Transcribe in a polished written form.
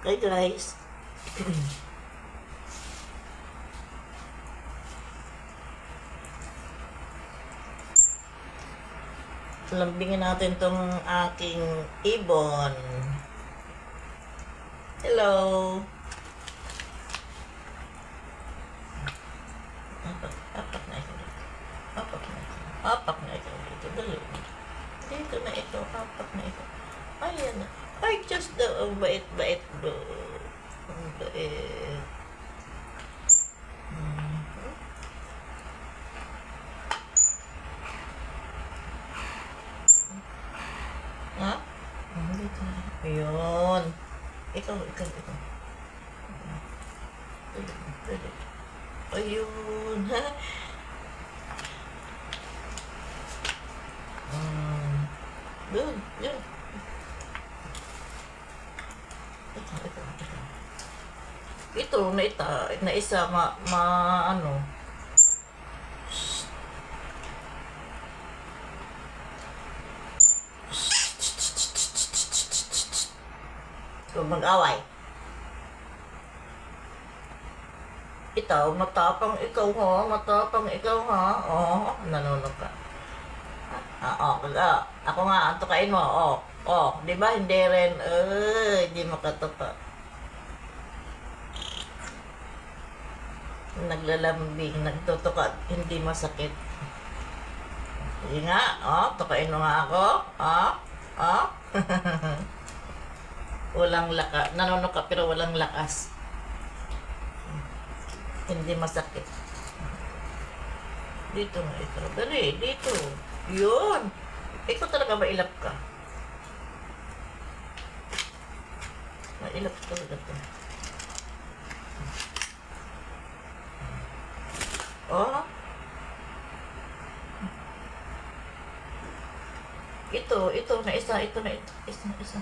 Hi guys. Lambingin natin tong aking ibon. Hello. Apak na ito. Apak na ito. Apak na ito. Dito, dali. Dito na ito. Apak na ito. Ayan na. Ay, just the bait-bait do. Ang bait. Ha? Dito. Ayun. Ikaw. Dali. Ayun. Ha? Yun. Ito, na isa, ano. Huwag mag-away. Ito, matapang ikaw ha. Oo, nanonood ka. Ako nga, antukain mo. Di ba? Hindi rin. Hindi makatapa. Naglalambing, nagtutuka, hindi masakit. Sige nga, tukain mo nga ako. Walang lakas. Nanonood ka pero walang lakas. Hindi masakit. Dito nga ito. Dali, dito. Yun. Ikaw talaga mailap ka. Mailap ka talaga to. Ito na isa. Isa.